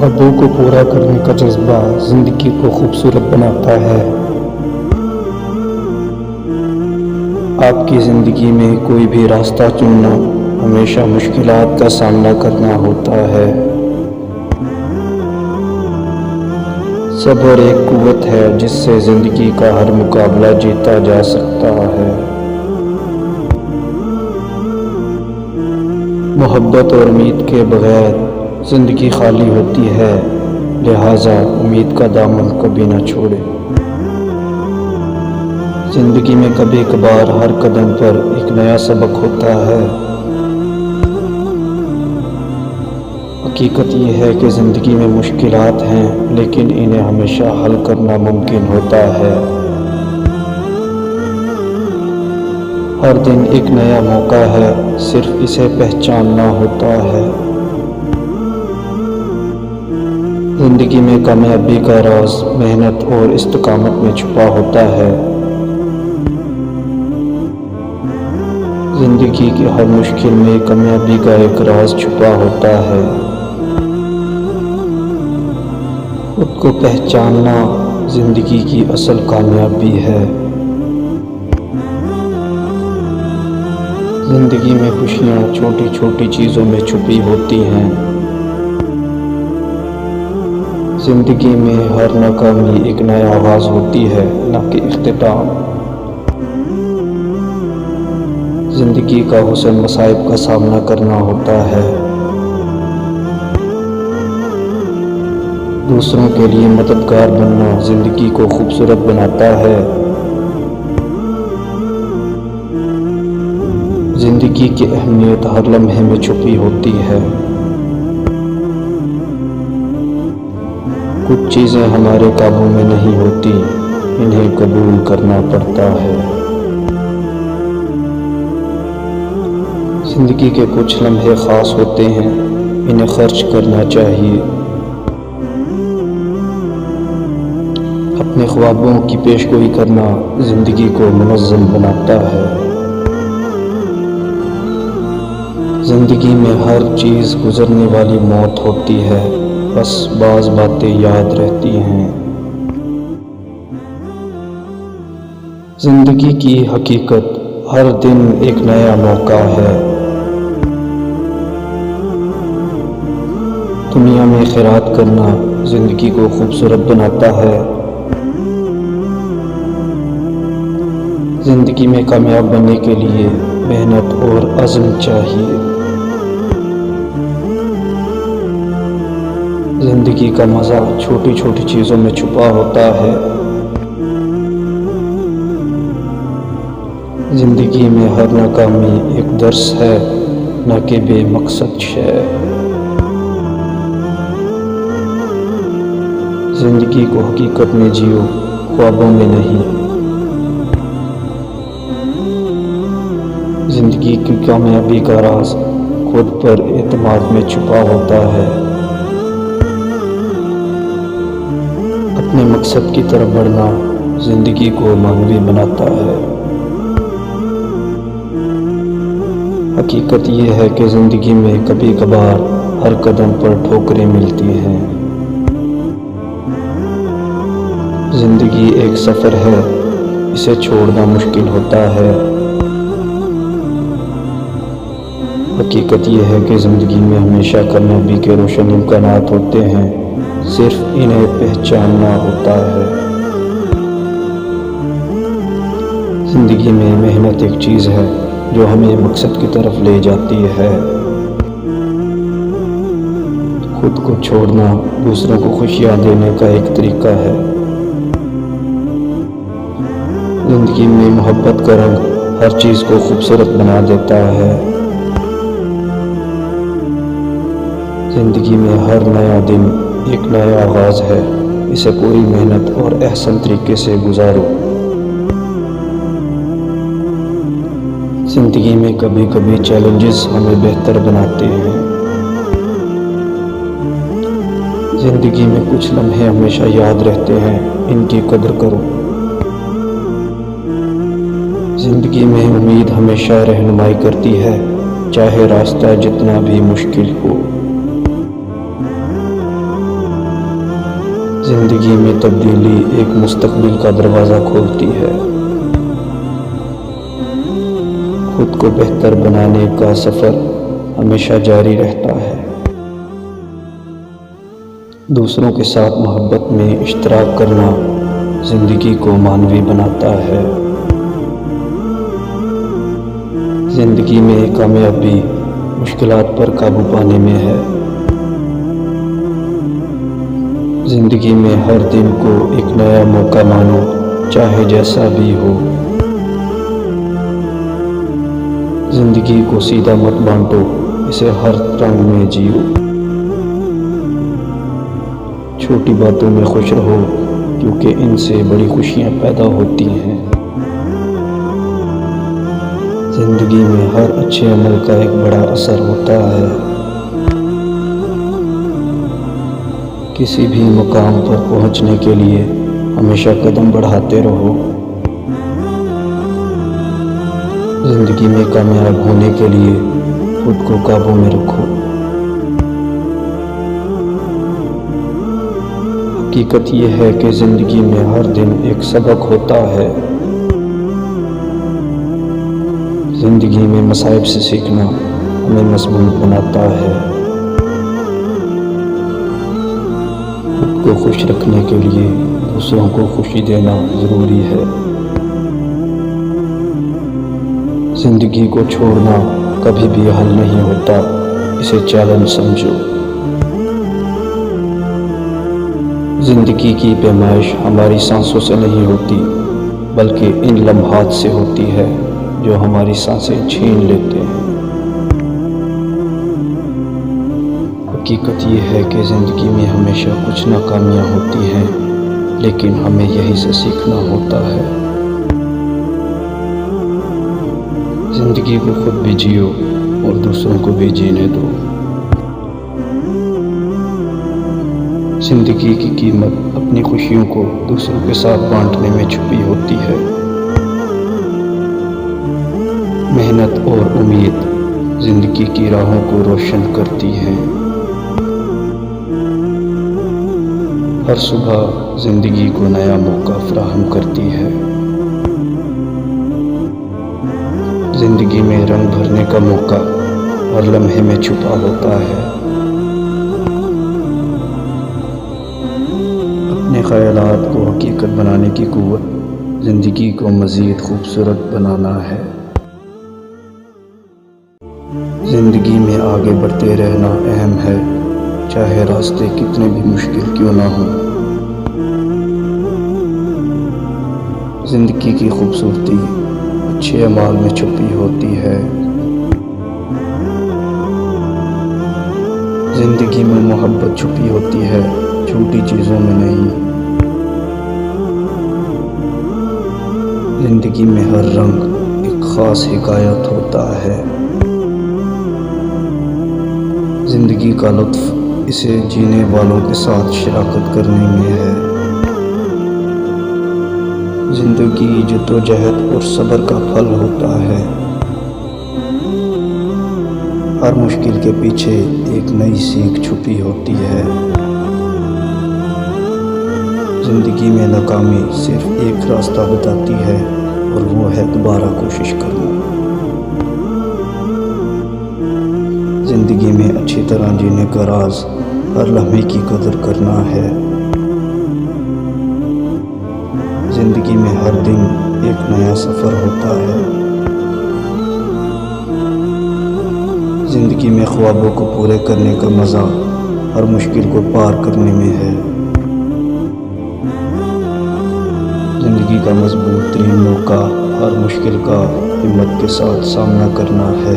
خوابوں کو پورا کرنے کا جذبہ زندگی کو خوبصورت بناتا ہے۔ آپ کی زندگی میں کوئی بھی راستہ چننا ہمیشہ مشکلات کا سامنا کرنا ہوتا ہے۔ صبر ایک قوت ہے جس سے زندگی کا ہر مقابلہ جیتا جا سکتا ہے۔ محبت اور امید کے بغیر زندگی خالی ہوتی ہے، لہٰذا امید کا دامن کبھی نہ چھوڑے۔ زندگی میں کبھی کبھار ہر قدم پر ایک نیا سبق ہوتا ہے۔ حقیقت یہ ہے کہ زندگی میں مشکلات ہیں، لیکن انہیں ہمیشہ حل کرنا ممکن ہوتا ہے۔ ہر دن ایک نیا موقع ہے، صرف اسے پہچاننا ہوتا ہے۔ زندگی میں کامیابی کا راز محنت اور استقامت میں چھپا ہوتا ہے۔ زندگی کی ہر مشکل میں کامیابی کا ایک راز چھپا ہوتا ہے۔ خود کو پہچاننا زندگی کی اصل کامیابی ہے۔ زندگی میں خوشیاں چھوٹی چھوٹی چیزوں میں چھپی ہوتی ہیں۔ زندگی میں ہر ناکامی ایک نیا آغاز ہوتی ہے، نہ کہ اختتام۔ زندگی کا حسن مصائب کا سامنا کرنا ہوتا ہے۔ دوسروں کے لیے مددگار بننا زندگی کو خوبصورت بناتا ہے۔ زندگی کی اہمیت ہر لمحے میں چھپی ہوتی ہے۔ کچھ چیزیں ہمارے قابو میں نہیں ہوتی، انہیں قبول کرنا پڑتا ہے۔ زندگی کے کچھ لمحے خاص ہوتے ہیں، انہیں خرچ کرنا چاہیے۔ اپنے خوابوں کی پیشگوئی کرنا زندگی کو منظم بناتا ہے۔ زندگی میں ہر چیز گزرنے والی موت ہوتی ہے، بس بعض باتیں یاد رہتی ہیں۔ زندگی کی حقیقت ہر دن ایک نیا موقع ہے۔ دنیا میں خیرات کرنا زندگی کو خوبصورت بناتا ہے۔ زندگی میں کامیاب بننے کے لیے محنت اور عزم چاہیے۔ زندگی کا مزہ چھوٹی چھوٹی چیزوں میں چھپا ہوتا ہے۔ زندگی میں ہر ناکامی ایک درس ہے، نہ کہ بے مقصد شے۔ زندگی کو حقیقت میں جیو، خوابوں میں نہیں۔ زندگی کی کامیابی کا راز خود پر اعتماد میں چھپا ہوتا ہے۔ اپنے مقصد کی طرف بڑھنا زندگی کو معنوی بناتا ہے۔ حقیقت یہ ہے کہ زندگی میں کبھی کبھار ہر قدم پر ٹھوکریں ملتی ہیں۔ زندگی ایک سفر ہے، اسے چھوڑنا مشکل ہوتا ہے۔ حقیقت یہ ہے کہ زندگی میں ہمیشہ کامیابی کے روشن امکانات ہوتے ہیں، صرف انہیں پہچاننا ہوتا ہے۔ زندگی میں محنت ایک چیز ہے جو ہمیں مقصد کی طرف لے جاتی ہے۔ خود کو چھوڑنا دوسروں کو خوشیاں دینے کا ایک طریقہ ہے۔ زندگی میں محبت کا رنگ ہر چیز کو خوبصورت بنا دیتا ہے۔ زندگی میں ہر نیا دن ایک نیا آغاز ہے، اسے پوری محنت اور احسن طریقے سے گزارو۔ زندگی میں کبھی کبھی چیلنجز ہمیں بہتر بناتے ہیں۔ زندگی میں کچھ لمحے ہمیشہ یاد رہتے ہیں، ان کی قدر کرو۔ زندگی میں امید ہمیشہ رہنمائی کرتی ہے، چاہے راستہ جتنا بھی مشکل ہو۔ زندگی میں تبدیلی ایک مستقبل کا دروازہ کھولتی ہے۔ خود کو بہتر بنانے کا سفر ہمیشہ جاری رہتا ہے۔ دوسروں کے ساتھ محبت میں اشتراک کرنا زندگی کو معنوی بناتا ہے۔ زندگی میں کامیابی مشکلات پر قابو پانے میں ہے۔ زندگی میں ہر دن کو ایک نیا موقع مانو، چاہے جیسا بھی ہو۔ زندگی کو سیدھا مت بانٹو، اسے ہر رنگ میں جیو۔ چھوٹی باتوں میں خوش رہو، کیونکہ ان سے بڑی خوشیاں پیدا ہوتی ہیں۔ زندگی میں ہر اچھے عمل کا ایک بڑا اثر ہوتا ہے۔ کسی بھی مقام پر پہنچنے کے لیے ہمیشہ قدم بڑھاتے رہو۔ زندگی میں کامیاب ہونے کے لیے خود کو قابو میں رکھو۔ حقیقت یہ ہے کہ زندگی میں ہر دن ایک سبق ہوتا ہے۔ زندگی میں مصائب سے سیکھنا ہمیں مضبوط بناتا ہے۔ خود کو خوش رکھنے کے لیے دوسروں کو خوشی دینا ضروری ہے۔ زندگی کو چھوڑنا کبھی بھی حل نہیں ہوتا، اسے چیلنج سمجھو۔ زندگی کی پیمائش ہماری سانسوں سے نہیں ہوتی، بلکہ ان لمحات سے ہوتی ہے جو ہماری سانسیں چھین لیتے ہیں۔ حقیقت یہ ہے کہ زندگی میں ہمیشہ کچھ ناکامیاں ہوتی ہیں، لیکن ہمیں یہی سے سیکھنا ہوتا ہے۔ زندگی کو خود بھی جیو اور دوسروں کو بھی جینے دو۔ زندگی کی قیمت اپنی خوشیوں کو دوسروں کے ساتھ بانٹنے میں چھپی ہوتی ہے۔ محنت اور امید زندگی کی راہوں کو روشن کرتی ہیں۔ ہر صبح زندگی کو نیا موقع فراہم کرتی ہے۔ زندگی میں رنگ بھرنے کا موقع ہر لمحے میں چھپا ہوتا ہے۔ اپنے خیالات کو حقیقت بنانے کی قوت زندگی کو مزید خوبصورت بنانا ہے۔ زندگی میں آگے بڑھتے رہنا اہم ہے، چاہے راستے کتنے بھی مشکل کیوں نہ ہوں۔ زندگی کی خوبصورتی اچھے اعمال میں چھپی ہوتی ہے۔ زندگی میں محبت چھپی ہوتی ہے، چھوٹی چیزوں میں نہیں۔ زندگی میں ہر رنگ ایک خاص حکایت ہوتا ہے۔ زندگی کا لطف اسے جینے والوں کے ساتھ شراکت کرنے میں ہے۔ زندگی جدوجہد اور صبر کا پھل ہوتا ہے۔ ہر مشکل کے پیچھے ایک نئی سیکھ چھپی ہوتی ہے۔ زندگی میں ناکامی صرف ایک راستہ بتاتی ہے، اور وہ ہے دوبارہ کوشش کرنا۔ زندگی میں اچھی طرح جینے کا راز ہر لمحے کی قدر کرنا ہے۔ زندگی میں ہر دن ایک نیا سفر ہوتا ہے۔ زندگی میں خوابوں کو پورے کرنے کا مزہ ہر مشکل کو پار کرنے میں ہے۔ زندگی کا مضبوط ترین موقع ہر مشکل کا ہمت کے ساتھ سامنا کرنا ہے۔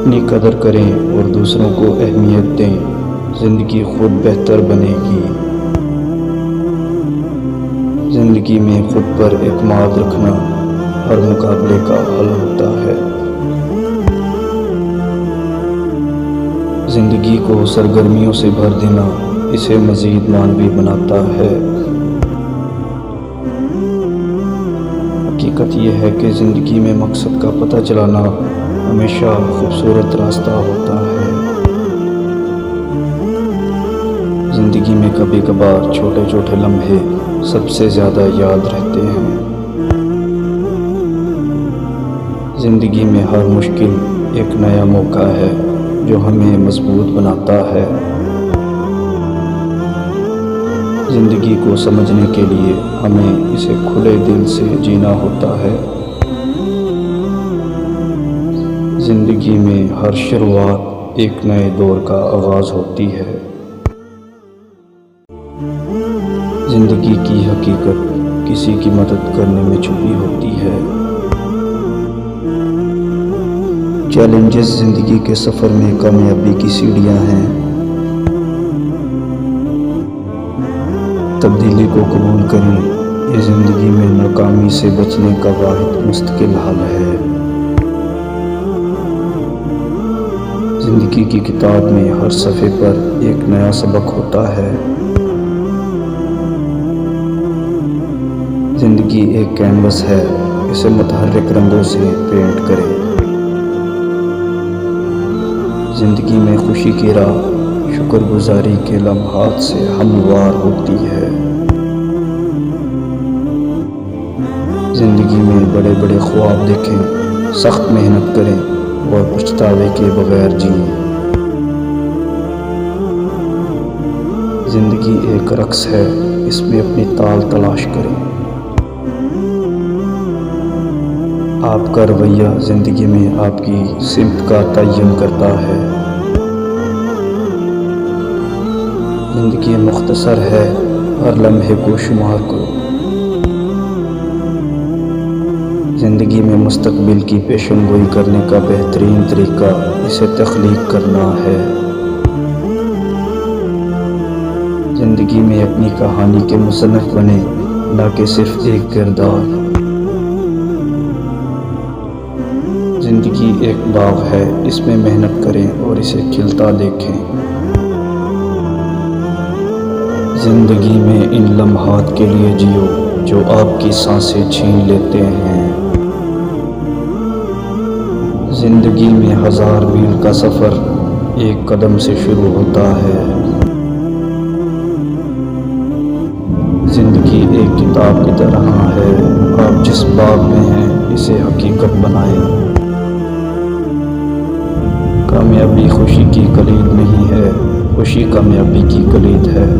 اپنی قدر کریں اور دوسروں کو اہمیت دیں، زندگی خود بہتر بنے گی۔ زندگی میں خود پر اعتماد رکھنا ہر مقابلے کا حل ہوتا ہے۔ زندگی کو سرگرمیوں سے بھر دینا اسے مزید معنوی بناتا ہے۔ حقیقت یہ ہے کہ زندگی میں مقصد کا پتہ چلانا ہمیشہ خوبصورت راستہ ہوتا ہے۔ زندگی میں کبھی کبھار چھوٹے چھوٹے لمحے سب سے زیادہ یاد رہتے ہیں۔ زندگی میں ہر مشکل ایک نیا موقع ہے جو ہمیں مضبوط بناتا ہے۔ زندگی کو سمجھنے کے لیے ہمیں اسے کھلے دل سے جینا ہوتا ہے۔ زندگی میں ہر شروعات ایک نئے دور کا آغاز ہوتی ہے۔ زندگی کی حقیقت کسی کی مدد کرنے میں چھپی ہوتی ہے۔ چیلنجز زندگی کے سفر میں کامیابی کی سیڑھیاں ہیں۔ تبدیلی کو قبول کریں، یہ زندگی میں ناکامی سے بچنے کا واحد مستقل حل ہے۔ زندگی کی کتاب میں ہر صفحے پر ایک نیا سبق ہوتا ہے۔ زندگی ایک کینوس ہے، اسے متحرک رنگوں سے پینٹ کریں۔ زندگی میں خوشی کی راہ شکر گزاری کے لمحات سے ہموار ہوتی ہے۔ زندگی میں بڑے بڑے خواب دیکھیں، سخت محنت کریں اور پچھتاوے کے بغیر جئیں۔ زندگی ایک رقص ہے، اس میں اپنی تال تلاش کریں۔ آپ کا رویہ زندگی میں آپ کی سمت کا تعین کرتا ہے۔ زندگی مختصر ہے، ہر لمحے کو شمار کرو۔ زندگی میں مستقبل کی پیشن گوئی کرنے کا بہترین طریقہ اسے تخلیق کرنا ہے۔ زندگی میں اپنی کہانی کے مصنف بنیں، نہ کہ صرف ایک کردار۔ زندگی ایک باغ ہے، اس میں محنت کریں اور اسے کھلتا دیکھیں۔ زندگی میں ان لمحات کے لیے جیو جو آپ کی سانسیں چھین لیتے ہیں۔ زندگی میں 1000 میل کا سفر ایک قدم سے شروع ہوتا ہے۔ زندگی ایک کتاب کی طرح ہے، آپ جس باب میں ہیں اسے حقیقت بنائیں۔ کامیابی خوشی کی کلید نہیں ہے، خوشی کامیابی کی کلید ہے۔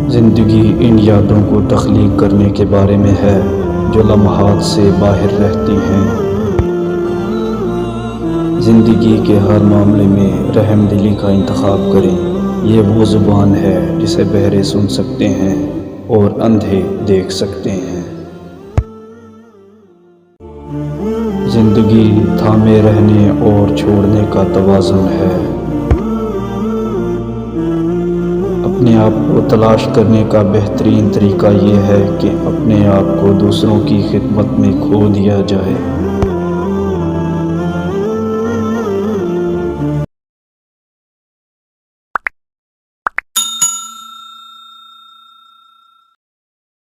زندگی ان یادوں کو تخلیق کرنے کے بارے میں ہے جو لمحات سے باہر رہتی ہیں۔ زندگی کے ہر معاملے میں رحم دلی کا انتخاب کریں، یہ وہ زبان ہے جسے بہرے سن سکتے ہیں اور اندھے دیکھ سکتے ہیں۔ زندگی تھامے رہنے اور چھوڑنے کا توازن ہے۔ اپنے آپ کو تلاش کرنے کا بہترین طریقہ یہ ہے کہ اپنے آپ کو دوسروں کی خدمت میں کھو دیا جائے۔